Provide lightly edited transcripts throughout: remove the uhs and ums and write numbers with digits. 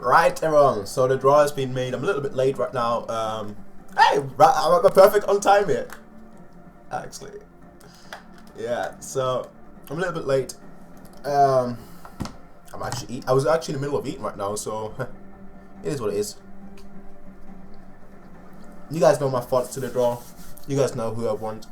Right, everyone. So the draw has been made. I'm a little bit late right now. Hey, I'm perfect on time here. Actually, yeah. So I'm a little bit late. I was actually in the middle of eating right now, so it is what it is. You guys know my thoughts to the draw. You guys know who I want.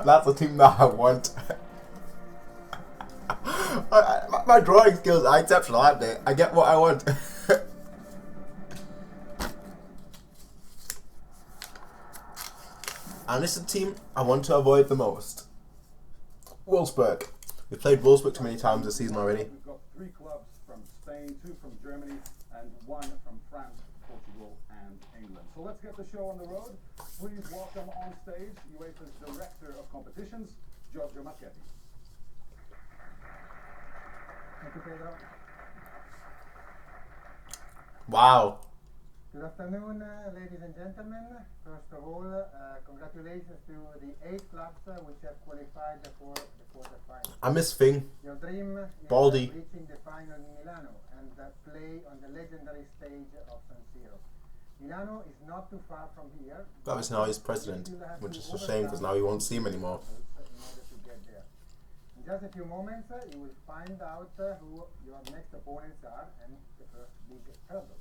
That's the team that I want. My drawing skills are exceptional, aren't they? I get what I want. And this is the team I want to avoid the most. Wolfsburg. We've played Wolfsburg too many times this season already. We've got 3 clubs from Spain, 2 from Germany, and 1 from France, Portugal, and England. So let's get the show on the road. Please welcome on stage UEFA's Director of Competitions, Giorgio Marchetti. Thank you, Pedro. Wow. Good afternoon, ladies and gentlemen. First of all, congratulations to the 8 clubs which have qualified for the quarterfinals. I miss Fing. Your dream is Baldy. reaching the final in Milano and play on the legendary stage of San Siro. Milano is not too far from here. Obviously now he's president, which is a shame because now we won't see him anymore. In order to get there. In just a few moments, you will find out who your next opponents are and the first big hurdle.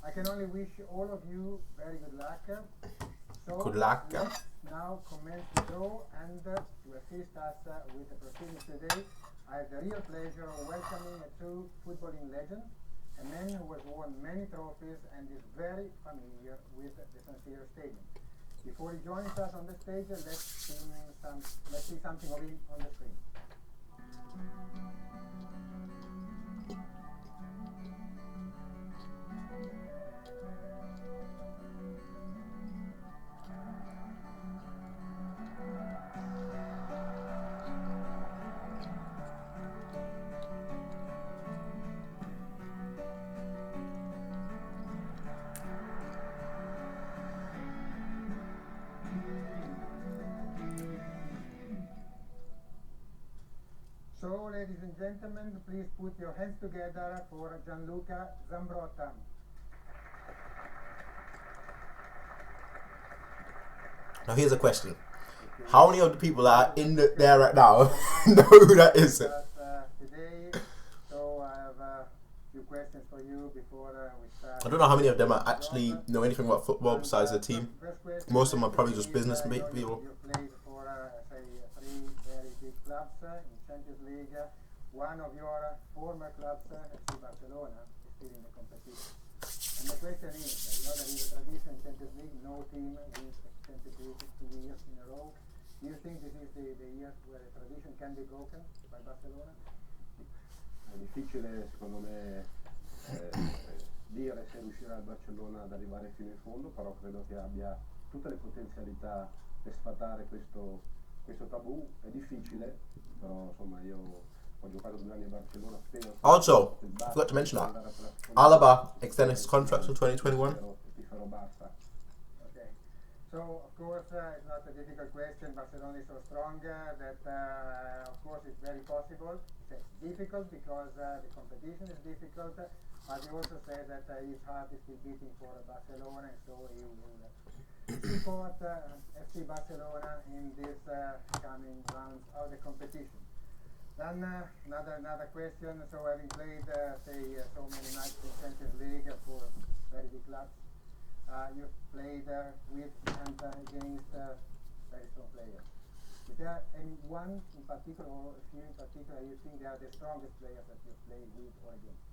I can only wish all of you very good luck. So Good luck. let's now commence the draw, and to assist us with the proceedings today, I have the real pleasure of welcoming a true footballing legend, a man who has won many trophies and is very familiar with the San Siro Stadium. Before he joins us on the stage, let's see something of him on the screen. So, ladies and gentlemen, please put your hands together for Gianluca Zambrotta. Now here's a question. How many of the people that are there right now know who that is? Today, so I have a few questions for you before we start. I don't know how many of them actually know anything about football besides the team. Most of them are probably just business people. You played for, say, 3 very big clubs in Champions League. One of your former clubs, FC Barcelona, is still in the competition. And the question is, there is a tradition in Champions League, no team wins Champions League 2 years in a row. Do you think this is the year where the tradition can be broken by Barcelona? È difficile secondo me dire se riuscirà il Barcellona ad arrivare fino in fondo, però credo che abbia tutte le potenzialità per sfatare questo tabù. È difficile, però insomma io ho giocato 2 anni a Barcellona, spero. Also, I forgot to mention that Alaba extended his contract till 2021. Okay. So, of course, it's not a difficult question. Barcelona is so strong that, of course, it's very possible. It's difficult because the competition is difficult, but he also said that his heart is still beating for Barcelona, and so he will support FC Barcelona in this coming rounds of the competition. Then another question. So having played so many nights in Champions League for very big clubs. You've played with and against very strong players. Is there anyone in particular or a few in particular you think they are the strongest players that you've played with or against?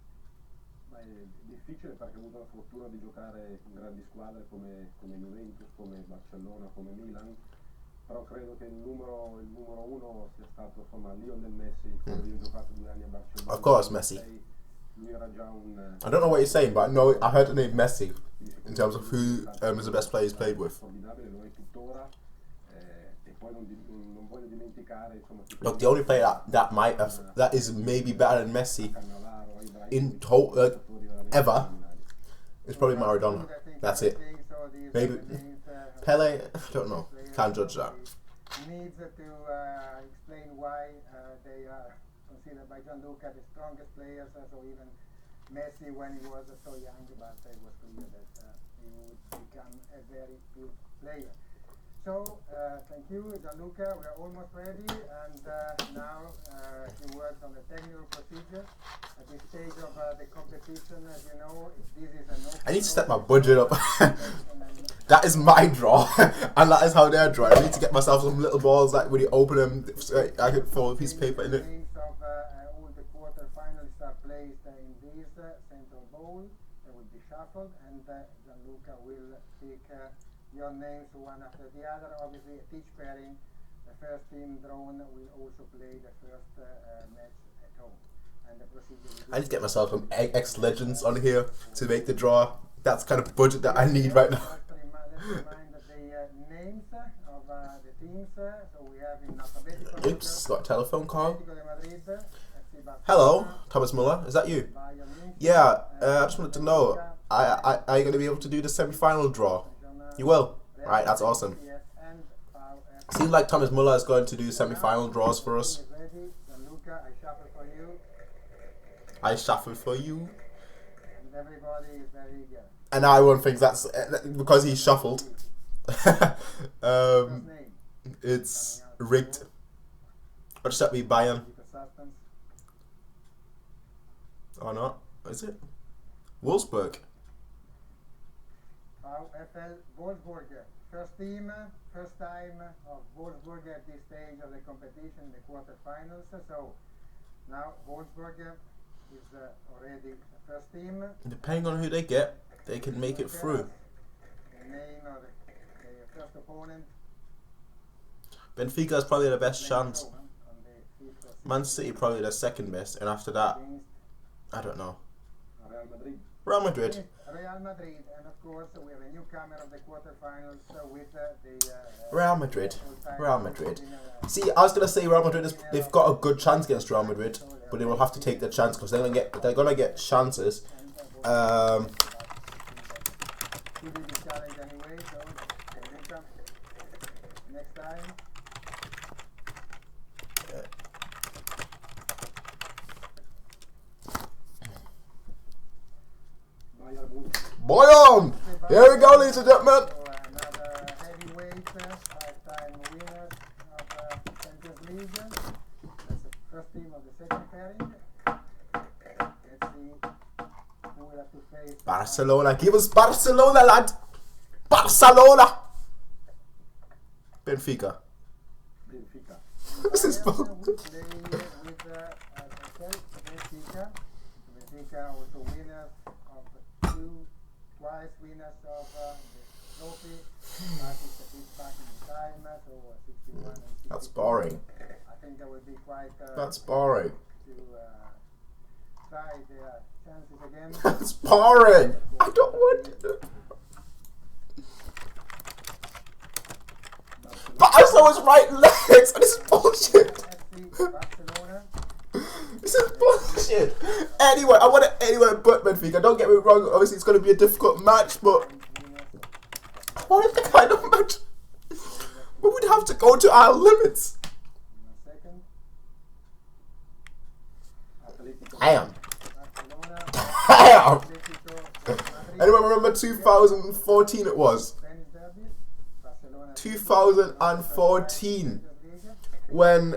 Ma è difficile perché ho avuto la fortuna di giocare in grandi squadre come Juventus, come Barcellona, come Milan, però credo che il numero uno sia stato insomma Lionel Messi, quando io ho giocato 2 anni a Barcellona. Of course, Messi. Lui era già un... I don't know what you're saying, but I know I heard the name Messi in terms of who is the best player he's played with. Formidabile, lo è tuttora. E poi non voglio dimenticare, insomma, Look, the only player that is maybe better than Messi in total ever is probably Maradona. That's it. Maybe Pele. I don't know. Can't judge that. Needs to explain why they are considered by Gianluca the strongest players. So even Messi, when he was so young, but it was clear that he would become a very good player. So, thank you, Gianluca. We are almost ready, and now a few words on the technical procedure. At this stage of the competition, as you know, this is an open. I need to step my budget up. That is my draw, and that is how they're draw. I need to get myself some little balls that when you open them, I can throw a piece of paper in it. The names of all the quarterfinalists are placed in this central bowl. They will be shuffled, and Gianluca will pick your names one after the other. Obviously, at each pairing, the first team drawn will also play the first match at home. And the procedure. I need to get myself some ex-legends on here to make the draw. That's the kind of budget that I need right now. Let's remind the names of the teams. So we have in alphabetical. Oops, got a telephone call. Atletico de Madrid, Hello, Thomas Muller. Is that you? Yeah, I just wanted to know, are you going to be able to do the semi-final draw? You will? Right, that's awesome. Seems like Thomas Muller is going to do semi-final draws for us. I shuffle for you. And everybody is very eager. And everyone thinks that's because he shuffled. It's rigged. Or just that be Bayern. Or not? Is it? Wolfsburg. VfL Wolfsburg, first team, first time of Wolfsburg at this stage of the competition, the quarterfinals. So now Wolfsburg is already the first team. Depending on who they get, they can make it through. The name of the first opponent. Benfica is probably the best chance. Man City probably the second best, and after that, I don't know. Real Madrid. Real Madrid. Real Madrid, and of course we have a newcomer of the quarterfinals with the Real Madrid. Real Madrid. See, I was gonna say Real Madrid they've got a good chance against Real Madrid, but they will have to take their chance because they're gonna get chances. Next time. Bayern! Here we go, ladies and gentlemen. Another heavyweight, 5-time winners of Champions League. That's the first team of the second pairing. Let's see who will have to face. Barcelona, give us Barcelona, lad! Barcelona! Benfica. This is fun. Benfica also winners of twice winners of the trophy. Back in the time, so 61 and 62. That's boring. I think that would be quite. That's boring. To try their chances again. That's boring. I don't want it. But I saw his right legs, and this is bullshit. This is bullshit. Anyway, I want it anywhere but Benfica. Don't get me wrong. Obviously, it's going to be a difficult match, but I want it the kind of match where we'd have to go to our limits. Damn. Damn. Anyone remember 2014? It was 2014 when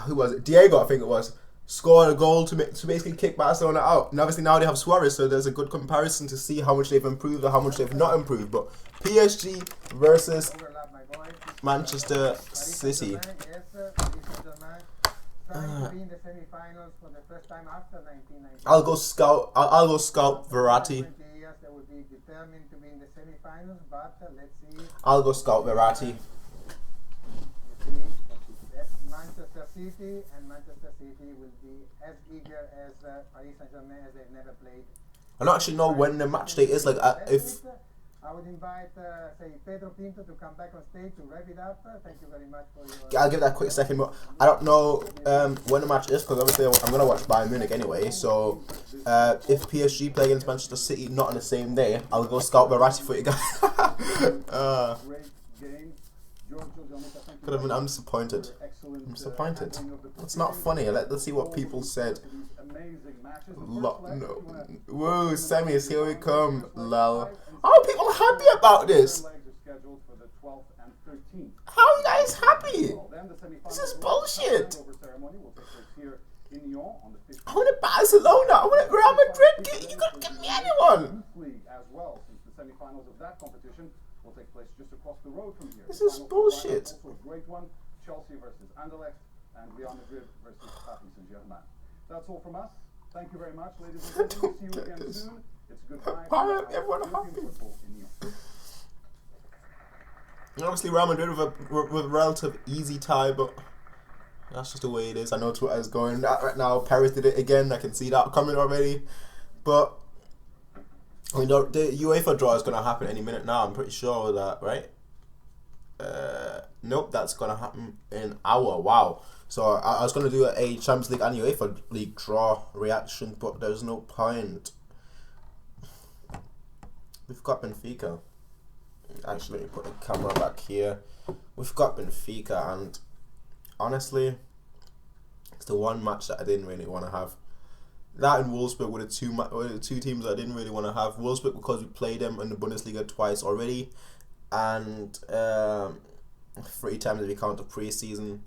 who was it? Diego, I think it was. scored a goal to basically kick Barcelona out. And obviously now they have Suarez, so there's a good comparison to see how much they've improved or how much they've not improved. But PSG versus Manchester City. Trying to be in the semi-finals for the first time after 1990. I'll go scout Verratti. 20 years they will be determined to be in the semi-finals, but let's see. I'll go scout Verratti. That's Manchester City, and Manchester City will be as eager as Paris Saint-Germain as they've never played. I don't actually know when the match day is. Like, if I would invite, say, Pedro Pinto to come back on stage to wrap it up. Thank you very much for your... I'll give that a quick second, but I don't know when the match is, because obviously I'm going to watch Bayern Munich anyway. So if PSG play against Manchester City not on the same day, I'll go scout Verratti for you guys. I'm disappointed. I'm disappointed. It's not funny. Let's see what people said. No. Whoa, semis, here we come. Lol. How are people happy about this? How are you guys happy? This is bullshit. I want a Barcelona. I want a Real Madrid. You couldn't give me anyone. This is bullshit. Chelsea versus Anderlecht and Real Madrid versus Paris Saint-Germain. That's all from us. Thank you very much, ladies and gentlemen. See you again soon. It's goodbye. Why are everyone happy? Obviously, Real Madrid with a relative easy tie, but that's just the way it is. I know Twitter is going right now. Paris did it again. I can see that coming already. But I mean, the UEFA draw is going to happen any minute now. I'm pretty sure of that, right? Nope, that's going to happen in an hour. Wow. So I was going to do a Champions League and UEFA League draw reaction, but there's no point. We've got Benfica. Actually, let me put the camera back here. We've got Benfica, and honestly, it's the one match that I didn't really want to have. That and Wolfsburg were the two teams I didn't really want to have. Wolfsburg because we played them in the Bundesliga twice already, and 3 times if you count the pre-season.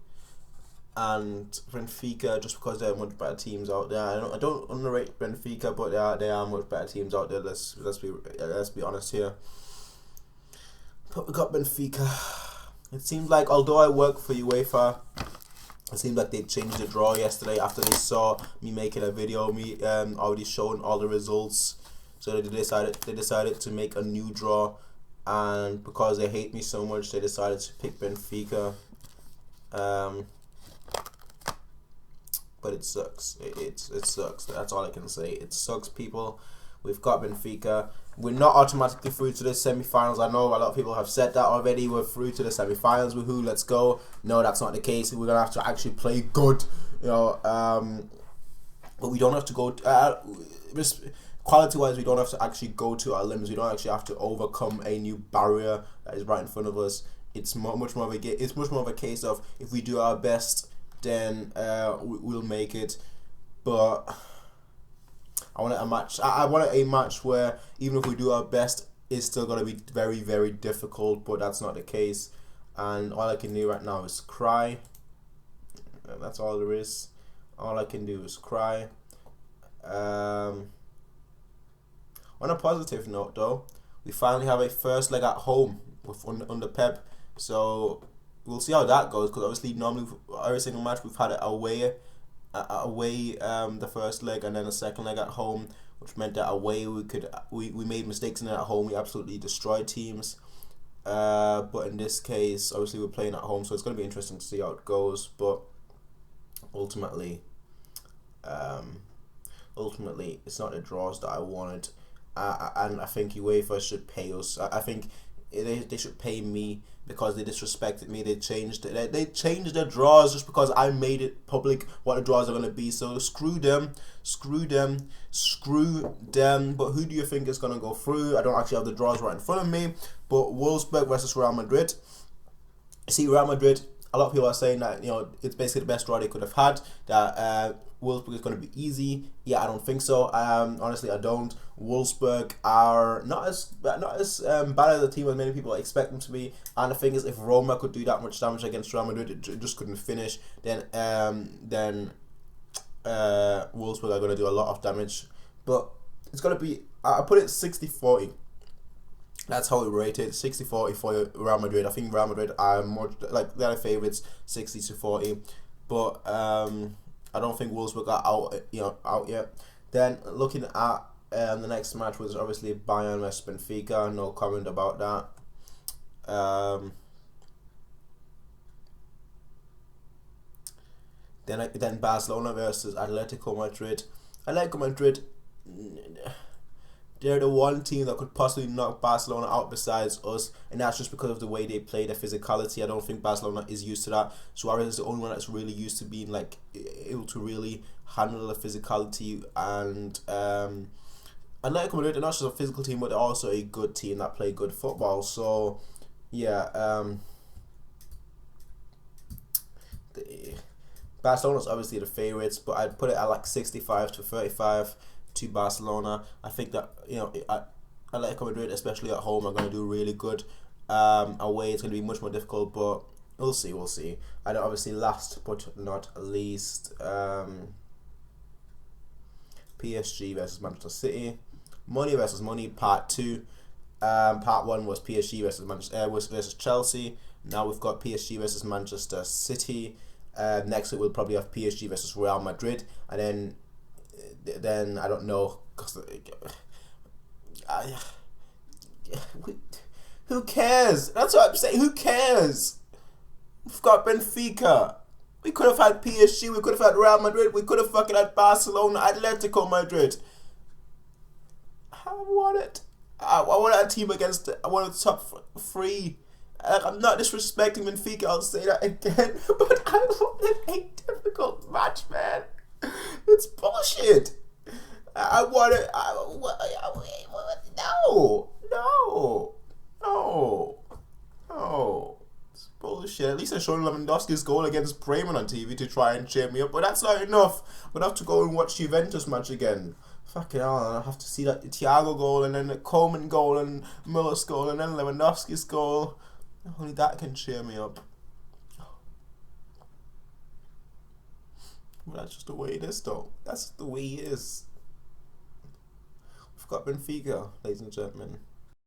And Benfica just because there are much better teams out there. I don't underrate Benfica, but there are much better teams out there. Let's be honest here. But we got Benfica. It seems like although I work for UEFA, it seems like they changed the draw yesterday after they saw me making a video, me already showing all the results. So they decided to make a new draw, and because they hate me so much, they decided to pick Benfica. But it sucks. It sucks. That's all I can say. It sucks, people. We've got Benfica. We're not automatically through to the semi-finals. I know a lot of people have said that already. We're through to the semi-finals. Woohoo! Let's go. No, that's not the case. We're gonna have to actually play good. You know. But we don't have to go. Quality-wise, we don't have to actually go to our limits. We don't actually have to overcome a new barrier that is right in front of us. It's much more of a case of if we do our best, then we'll make it. But I want a match. I want a match where even if we do our best, it's still gonna be very, very difficult. But that's not the case, and all I can do right now is cry. That's all there is. All I can do is cry. On a positive note, though, we finally have a first leg at home with under Pep. So we'll see how that goes, because obviously normally every single match we've had it away the first leg, and then the second leg at home, which meant that away we made mistakes, and then at home we absolutely destroyed teams. But in this case, obviously we're playing at home, so it's going to be interesting to see how it goes. But ultimately it's not the draws that I wanted, and I think UEFA should pay us. I think they should pay me because they disrespected me. They changed the draws just because I made it public what the draws are going to be. So screw them. But who do you think is going to go through? I don't actually have the draws right in front of me, but Wolfsburg versus Real Madrid. See, Real Madrid, a lot of people are saying that, you know, it's basically the best draw they could have had, that Wolfsburg is going to be easy. Yeah, I don't think so. Honestly, I don't. Wolfsburg are not as bad as a team as many people expect them to be. And the thing is, if Roma could do that much damage against Real Madrid, it just couldn't finish. Then Wolfsburg are going to do a lot of damage, but it's going to be, I put it 60-40. That's how we rate it, 60-40 for Real Madrid. I think Real Madrid are more, like, they're the favourites, 60-40, but I don't think Wolfsburg are out yet. Then looking at the next match was obviously Bayern vs Benfica. No comment about that. Then Barcelona versus Atletico Madrid. Atletico Madrid, they're the one team that could possibly knock Barcelona out besides us, and that's just because of the way they play, their physicality. I don't think Barcelona is used to that. Suarez is the only one that's really used to being like able to really handle the physicality. And Atletico Madrid, they're not just a physical team, but they're also a good team that play good football. So yeah, Barcelona's obviously the favourites, but I'd put it at like 65-35 to Barcelona. I think that, you know, Atletico Madrid, especially at home, are going to do really good. Away, it's going to be much more difficult, but we'll see. And obviously, last but not least, PSG versus Manchester City. Money versus money, part 2. Part 1 was PSG versus Chelsea. Now we've got PSG versus Manchester City. Next we'll probably have PSG versus Real Madrid, and then I don't know, cause who cares? That's what I'm saying. Who cares? We've got Benfica. We could have had PSG. We could have had Real Madrid. We could have fucking had Barcelona, Atletico Madrid. I want it. I want a team against. I want the top 3. I'm not disrespecting Benfica, I'll say that again, but I wanted a difficult match, man. It's bullshit. I want it. No. It's bullshit. At least they're showing Lewandowski's goal against Bremen on TV to try and cheer me up, but that's not enough. I'd have to go and watch Juventus match again. Fucking hell, I have to see that Thiago goal, and then the Coleman goal, and Muller's goal, and then Lewandowski's goal. Only that can cheer me up. But that's just the way it is, though. That's the way it is. We've got Benfica, ladies and gentlemen.